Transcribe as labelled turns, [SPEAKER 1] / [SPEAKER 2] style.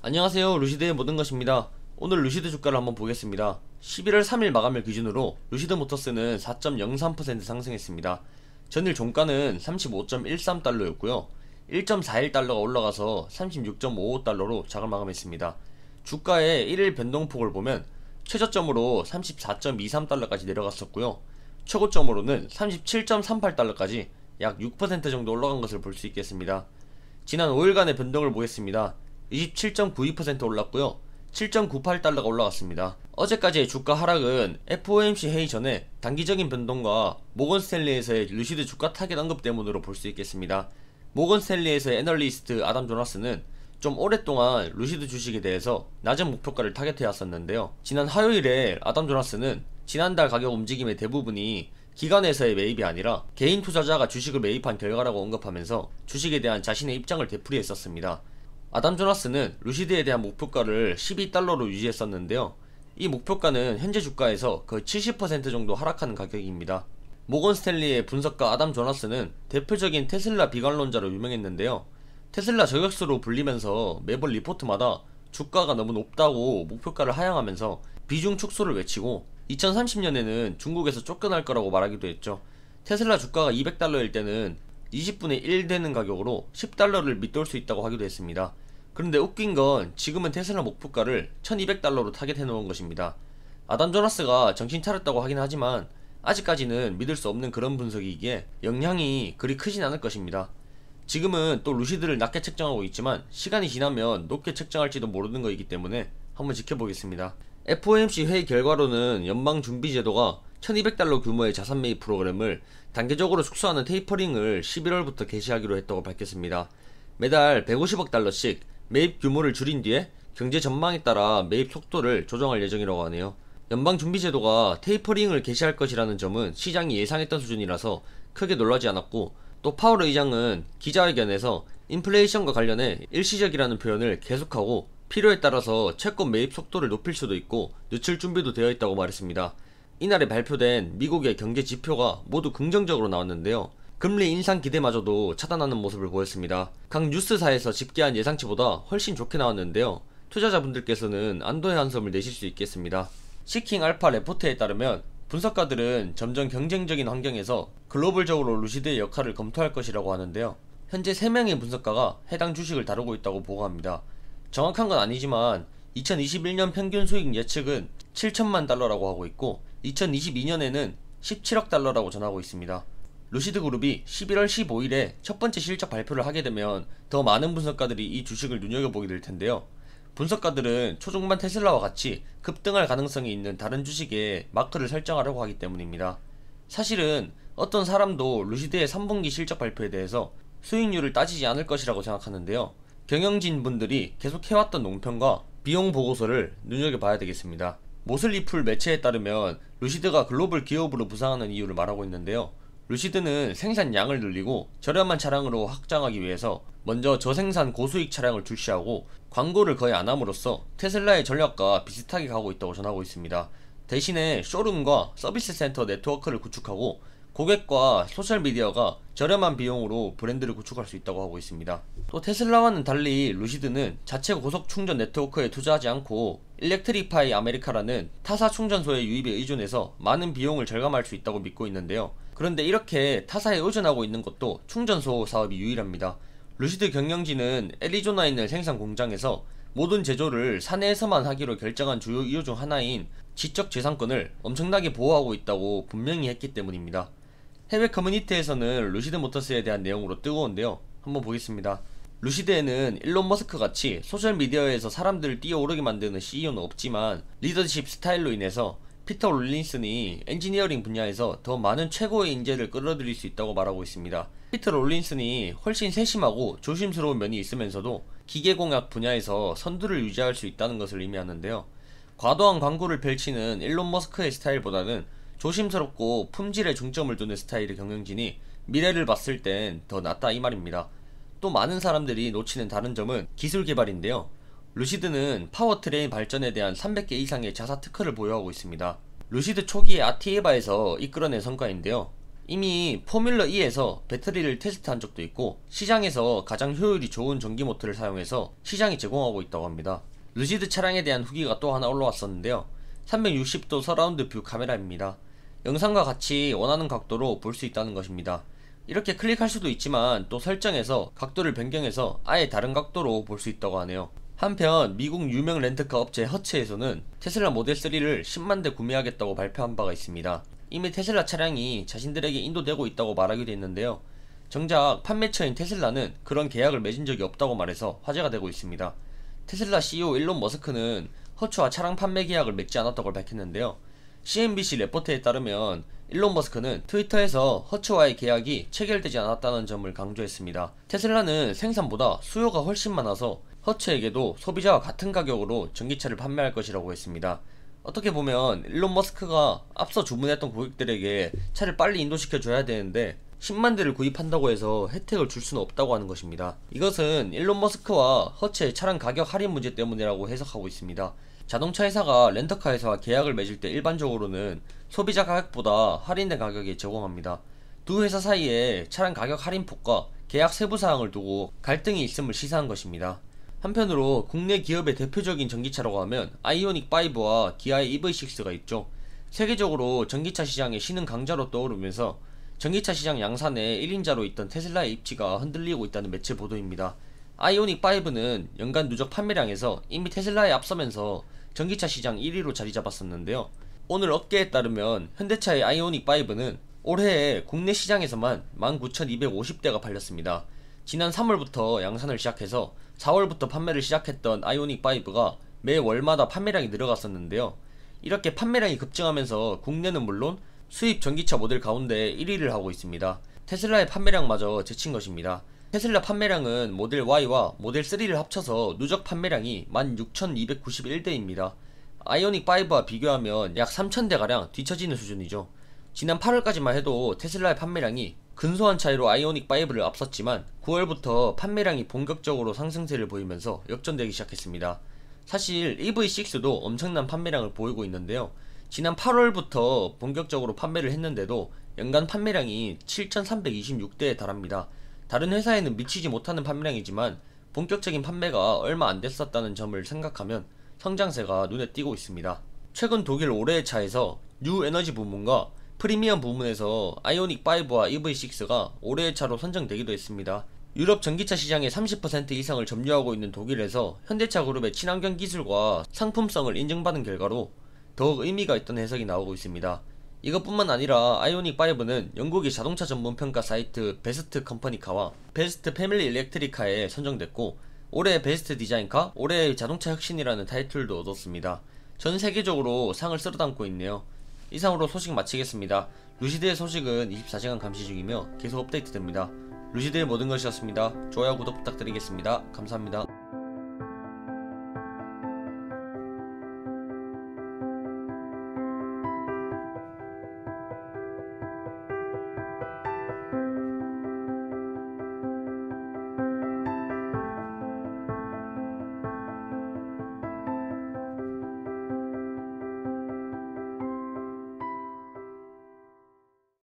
[SPEAKER 1] 안녕하세요, 루시드의 모든 것입니다. 오늘 루시드 주가를 한번 보겠습니다. 11월 3일 마감일 기준으로 루시드 모터스는 4.03% 상승했습니다. 전일 종가는 35.13달러였고요 1.41달러가 올라가서 36.55달러로 장을 마감했습니다. 주가의 1일 변동폭을 보면 최저점으로 34.23달러까지 내려갔었고요 최고점으로는 37.38달러까지 약 6% 정도 올라간 것을 볼 수 있겠습니다. 지난 5일간의 변동을 보겠습니다. 27.92% 올랐고요 7.98달러가 올라갔습니다. 어제까지의 주가 하락은 FOMC 회의 전에 단기적인 변동과 모건 스탠리에서의 루시드 주가 타겟 언급 때문으로 볼 수 있겠습니다. 모건 스탠리에서의 애널리스트 아담 조나스는 좀 오랫동안 루시드 주식에 대해서 낮은 목표가를 타겟해 왔었는데요. 지난 화요일에 아담 조나스는 지난달 가격 움직임의 대부분이 기관에서의 매입이 아니라 개인 투자자가 주식을 매입한 결과라고 언급하면서 주식에 대한 자신의 입장을 되풀이했었습니다. 아담 조나스는 루시드에 대한 목표가를 12달러로 유지했었는데요. 이 목표가는 현재 주가에서 거의 70% 정도 하락하는 가격입니다. 모건 스탠리의 분석가 아담 조나스는 대표적인 테슬라 비관론자로 유명했는데요. 테슬라 저격수로 불리면서 매번 리포트마다 주가가 너무 높다고 목표가를 하향하면서 비중 축소를 외치고 2030년에는 중국에서 쫓겨날 거라고 말하기도 했죠. 테슬라 주가가 200달러일 때는 20분의 1 되는 가격으로 10달러를 밑돌 수 있다고 하기도 했습니다. 그런데 웃긴 건 지금은 테슬라 목표가를 1200달러로 타겟해 놓은 것입니다. 아담 조나스가 정신 차렸다고 하긴 하지만 아직까지는 믿을 수 없는 그런 분석이기에 영향이 그리 크진 않을 것입니다. 지금은 또 루시드를 낮게 책정하고 있지만 시간이 지나면 높게 책정할지도 모르는 것이기 때문에 한번 지켜보겠습니다. FOMC 회의 결과로는 연방준비제도가 1200달러 규모의 자산 매입 프로그램을 단계적으로 축소하는 테이퍼링을 11월부터 개시하기로 했다고 밝혔습니다. 매달 150억 달러씩 매입 규모를 줄인 뒤에 경제 전망에 따라 매입 속도를 조정할 예정이라고 하네요. 연방준비제도가 테이퍼링을 개시할 것이라는 점은 시장이 예상했던 수준이라서 크게 놀라지 않았고, 또 파월 의장은 기자회견에서 인플레이션과 관련해 일시적이라는 표현을 계속하고 필요에 따라서 채권 매입 속도를 높일 수도 있고 늦출 준비도 되어 있다고 말했습니다. 이날에 발표된 미국의 경제 지표가 모두 긍정적으로 나왔는데요. 금리 인상 기대마저도 차단하는 모습을 보였습니다. 각 뉴스사에서 집계한 예상치보다 훨씬 좋게 나왔는데요. 투자자분들께서는 안도의 한숨을 내실 수 있겠습니다. 시킹 알파 레포트에 따르면 분석가들은 점점 경쟁적인 환경에서 글로벌적으로 루시드의 역할을 검토할 것이라고 하는데요. 현재 3명의 분석가가 해당 주식을 다루고 있다고 보고합니다. 정확한 건 아니지만 2021년 평균 수익 예측은 7천만 달러라고 하고 있고 2022년에는 17억 달러라고 전하고 있습니다. 루시드 그룹이 11월 15일에 첫 번째 실적 발표를 하게 되면 더 많은 분석가들이 이 주식을 눈여겨보게 될 텐데요. 분석가들은 초중반 테슬라와 같이 급등할 가능성이 있는 다른 주식에 마크를 설정하려고 하기 때문입니다. 사실은 어떤 사람도 루시드의 3분기 실적 발표에 대해서 수익률을 따지지 않을 것이라고 생각하는데요. 경영진 분들이 계속 해왔던 논평과 비용 보고서를 눈여겨봐야 되겠습니다. 모슬리풀 매체에 따르면 루시드가 글로벌 기업으로 부상하는 이유를 말하고 있는데요. 루시드는 생산량을 늘리고 저렴한 차량으로 확장하기 위해서 먼저 저생산 고수익 차량을 출시하고 광고를 거의 안함으로써 테슬라의 전략과 비슷하게 가고 있다고 전하고 있습니다. 대신에 쇼룸과 서비스 센터 네트워크를 구축하고 고객과 소셜미디어가 저렴한 비용으로 브랜드를 구축할 수 있다고 하고 있습니다. 또 테슬라와는 달리 루시드는 자체 고속 충전 네트워크에 투자하지 않고 일렉트리파이 아메리카라는 타사 충전소의 유입에 의존해서 많은 비용을 절감할 수 있다고 믿고 있는데요. 그런데 이렇게 타사에 의존하고 있는 것도 충전소 사업이 유일합니다. 루시드 경영진은 애리조나에 있는 생산 공장에서 모든 제조를 사내에서만 하기로 결정한 주요 이유 중 하나인 지적재산권을 엄청나게 보호하고 있다고 분명히 했기 때문입니다. 해외 커뮤니티에서는 루시드 모터스에 대한 내용으로 뜨거운데요. 한번 보겠습니다. 루시드에는 일론 머스크 같이 소셜미디어에서 사람들을 뛰어오르게 만드는 CEO는 없지만 리더십 스타일로 인해서 피터 롤린슨이 엔지니어링 분야에서 더 많은 최고의 인재를 끌어들일 수 있다고 말하고 있습니다. 피터 롤린슨이 훨씬 세심하고 조심스러운 면이 있으면서도 기계공학 분야에서 선두를 유지할 수 있다는 것을 의미하는데요. 과도한 광고를 펼치는 일론 머스크의 스타일보다는 조심스럽고 품질에 중점을 두는 스타일의 경영진이 미래를 봤을 땐 더 낫다 이 말입니다. 또 많은 사람들이 놓치는 다른 점은 기술 개발인데요. 루시드는 파워트레인 발전에 대한 300개 이상의 자사 특허를 보유하고 있습니다. 루시드 초기의 아티에바에서 이끌어낸 성과인데요. 이미 포뮬러 E에서 배터리를 테스트한 적도 있고 시장에서 가장 효율이 좋은 전기 모터를 사용해서 시장이 제공하고 있다고 합니다. 루시드 차량에 대한 후기가 또 하나 올라왔었는데요. 360도 서라운드 뷰 카메라입니다. 영상과 같이 원하는 각도로 볼 수 있다는 것입니다. 이렇게 클릭할 수도 있지만 또 설정에서 각도를 변경해서 아예 다른 각도로 볼 수 있다고 하네요. 한편 미국 유명 렌트카 업체 허츠에서는 테슬라 모델 3를 10만 대 구매하겠다고 발표한 바가 있습니다. 이미 테슬라 차량이 자신들에게 인도되고 있다고 말하기도 했는데요. 정작 판매처인 테슬라는 그런 계약을 맺은 적이 없다고 말해서 화제가 되고 있습니다. 테슬라 CEO 일론 머스크는 허츠와 차량 판매 계약을 맺지 않았다고 밝혔는데요. CNBC 레포트에 따르면 일론 머스크는 트위터에서 허츠와의 계약이 체결되지 않았다는 점을 강조했습니다. 테슬라는 생산보다 수요가 훨씬 많아서 허츠에게도 소비자와 같은 가격으로 전기차를 판매할 것이라고 했습니다. 어떻게 보면 일론 머스크가 앞서 주문했던 고객들에게 차를 빨리 인도시켜 줘야 되는데 10만 대를 구입한다고 해서 혜택을 줄 수는 없다고 하는 것입니다. 이것은 일론 머스크와 허츠의 차량 가격 할인 문제 때문이라고 해석하고 있습니다. 자동차 회사가 렌터카 회사와 계약을 맺을 때 일반적으로는 소비자 가격보다 할인된 가격에 제공합니다. 두 회사 사이에 차량 가격 할인폭과 계약 세부 사항을 두고 갈등이 있음을 시사한 것입니다. 한편으로 국내 기업의 대표적인 전기차라고 하면 아이오닉 5와 기아의 EV6가 있죠. 세계적으로 전기차 시장의 신흥 강자로 떠오르면서 전기차 시장 양산에 1인자로 있던 테슬라의 입지가 흔들리고 있다는 매체 보도입니다. 아이오닉 5는 연간 누적 판매량에서 이미 테슬라에 앞서면서 전기차 시장 1위로 자리 잡았었는데요. 오늘 업계에 따르면 현대차의 아이오닉 5는 올해에 국내 시장에서만 19,250대가 팔렸습니다. 지난 3월부터 양산을 시작해서 4월부터 판매를 시작했던 아이오닉 5가 매 월마다 판매량이 늘어갔었는데요. 이렇게 판매량이 급증하면서 국내는 물론 수입 전기차 모델 가운데 1위를 하고 있습니다. 테슬라의 판매량마저 제친 것입니다. 테슬라 판매량은 모델 Y와 모델 3를 합쳐서 누적 판매량이 16,291대입니다. 아이오닉 5와 비교하면 약 3,000대가량 뒤처지는 수준이죠. 지난 8월까지만 해도 테슬라의 판매량이 근소한 차이로 아이오닉 5를 앞섰지만 9월부터 판매량이 본격적으로 상승세를 보이면서 역전되기 시작했습니다. 사실 EV6도 엄청난 판매량을 보이고 있는데요. 지난 8월부터 본격적으로 판매를 했는데도 연간 판매량이 7,326대에 달합니다. 다른 회사에는 미치지 못하는 판매량이지만 본격적인 판매가 얼마 안 됐었다는 점을 생각하면 성장세가 눈에 띄고 있습니다. 최근 독일 올해의 차에서 뉴 에너지 부문과 프리미엄 부문에서 아이오닉 5와 EV6가 올해의 차로 선정되기도 했습니다. 유럽 전기차 시장의 30% 이상을 점유하고 있는 독일에서 현대차 그룹의 친환경 기술과 상품성을 인정받은 결과로 더욱 의미가 있던 해석이 나오고 있습니다. 이것뿐만 아니라 아이오닉 5는 영국의 자동차 전문 평가 사이트 베스트 컴퍼니카와 베스트 패밀리 일렉트리카에 선정됐고 올해의 베스트 디자인카, 올해의 자동차 혁신이라는 타이틀도 얻었습니다. 전 세계적으로 상을 쓸어담고 있네요. 이상으로 소식 마치겠습니다. 루시드의 소식은 24시간 감시 중이며 계속 업데이트됩니다. 루시드의 모든 것이었습니다. 좋아요, 구독 부탁드리겠습니다. 감사합니다.